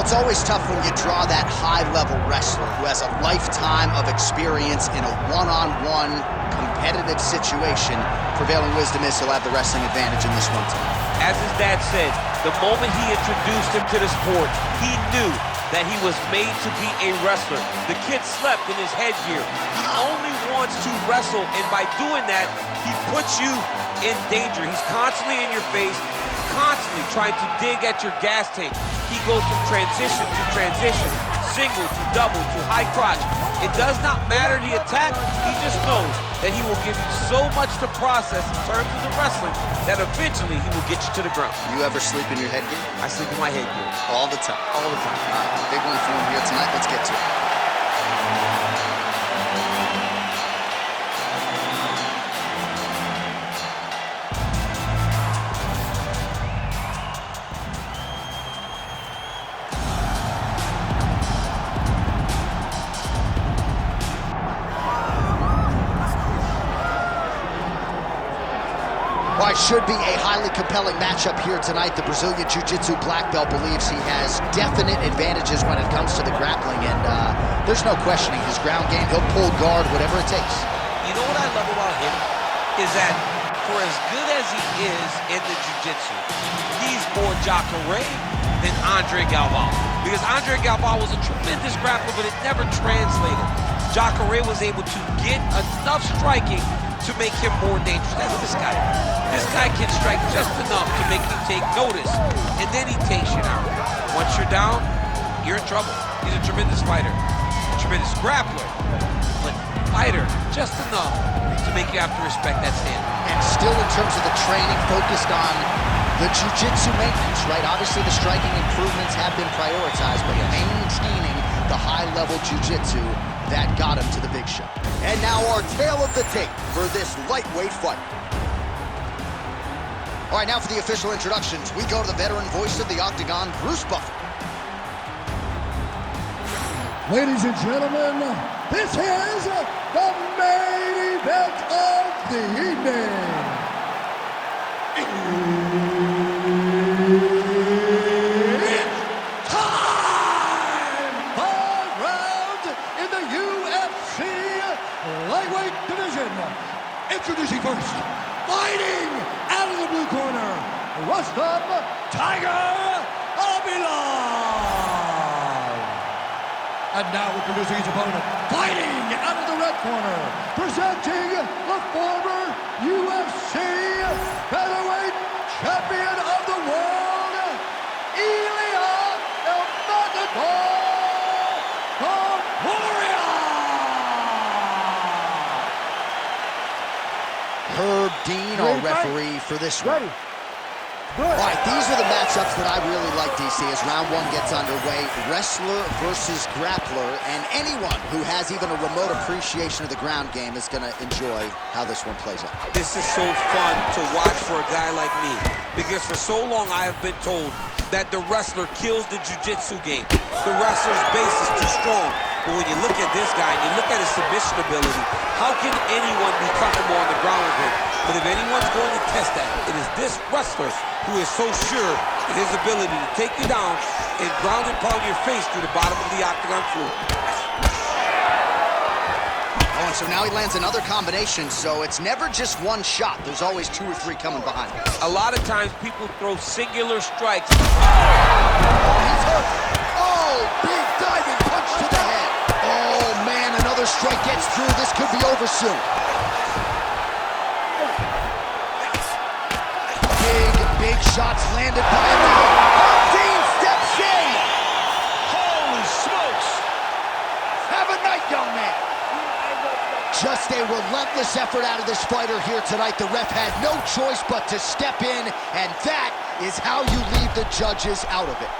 Well, it's always tough when you draw that high-level wrestler who has a lifetime of experience in a one-on-one competitive situation. Prevailing wisdom is he'll have the wrestling advantage in this one, too. As his dad said, the moment he introduced him to the sport, he knew that he was made to be a wrestler. The kid slept in his headgear. He only wants to wrestle, and by doing that, he puts you in danger. He's constantly in your face, constantly trying to dig at your gas tank. He goes from transition to transition, single to double to high crotch. It does not matter the attack. He just knows that he will give you so much to process in terms of the wrestling that eventually he will get you to the ground. You ever sleep in your headgear? I sleep in my headgear. All the time? All the time. Big one for him here tonight. Let's get to it. Well, it should be a highly compelling matchup here tonight. The Brazilian Jiu-Jitsu black belt believes he has definite advantages when it comes to the grappling, and there's no questioning his ground game. He'll pull guard, whatever it takes. You know what I love about him is that for as good as he is in the Jiu-Jitsu, he's more Jacare than Andre Galvao. Because Andre Galvao was a tremendous grappler, but it never translated. Jacare was able to get enough striking to make him more dangerous. That's this guy. This guy can strike just enough to make you take notice, and then he takes you down. Once you're down, you're in trouble. He's a tremendous fighter, a tremendous grappler, but fighter just enough to make you have to respect that stand. And still in terms of the training, focused on the jiu-jitsu maintenance, right? Obviously the striking improvements have been prioritized, but maintaining the high-level jiu-jitsu that got him to the big show. And now our tale of the tape for this lightweight fight. All right, now for the official introductions, we go to the veteran voice of the Octagon, Bruce Buffer. Ladies and gentlemen, this is the main event of the evening. It's time! 5 rounds in the UFC lightweight division. Introducing first, fighting out of the blue corner, Rustam Tiger Khabilov. And now introducing his opponent, fighting out of the red corner, presenting the former UFC featherweight champion of the world, Ilya El Matador Topuria. Herb Dean, our referee for this one. All right, these are the matchups that I really like, DC, as round one gets underway. Wrestler versus grappler, and anyone who has even a remote appreciation of the ground game is going to enjoy how this one plays out. This is so fun to watch for a guy like me, because for so long I have been told that the wrestler kills the jiu-jitsu game. The wrestler's base is too strong. But when you look at this guy and you look at his submission ability, how can anyone be comfortable on the ground with him? But if anyone's going to test that, it is this wrestler who is so sure in his ability to take you down and ground and pound your face through the bottom of the octagon floor. Oh, and so now he lands another combination, so it's never just one shot. There's always 2 or 3 coming behind. A lot of times people throw singular strikes. Oh, he's hurt. Oh, big diving punch to the head. Oh, man, another strike gets through. This could be over soon. Big shots landed by him. Dean steps in. Holy smokes! Have a night, young man. Just a relentless effort out of this fighter here tonight. The ref had no choice but to step in, and that is how you leave the judges out of it.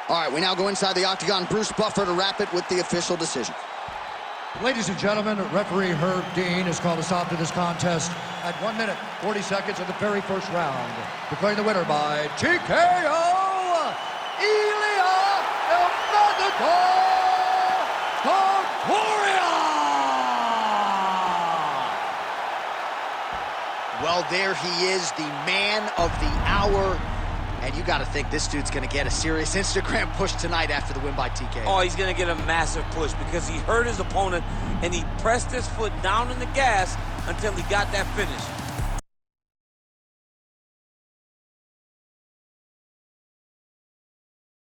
All right, we now go inside the octagon. Bruce Buffer to wrap it with the official decision. Ladies and gentlemen, referee Herb Dean has called a stop to this contest at 1 minute, 40 seconds of the very first round. Declaring the winner by TKO, Ilya Topuria! Well, there he is, the man of the hour. And you got to think this dude's going to get a serious Instagram push tonight after the win by TKO. Oh, he's going to get a massive push because he hurt his opponent and he pressed his foot down in the gas until he got that finish.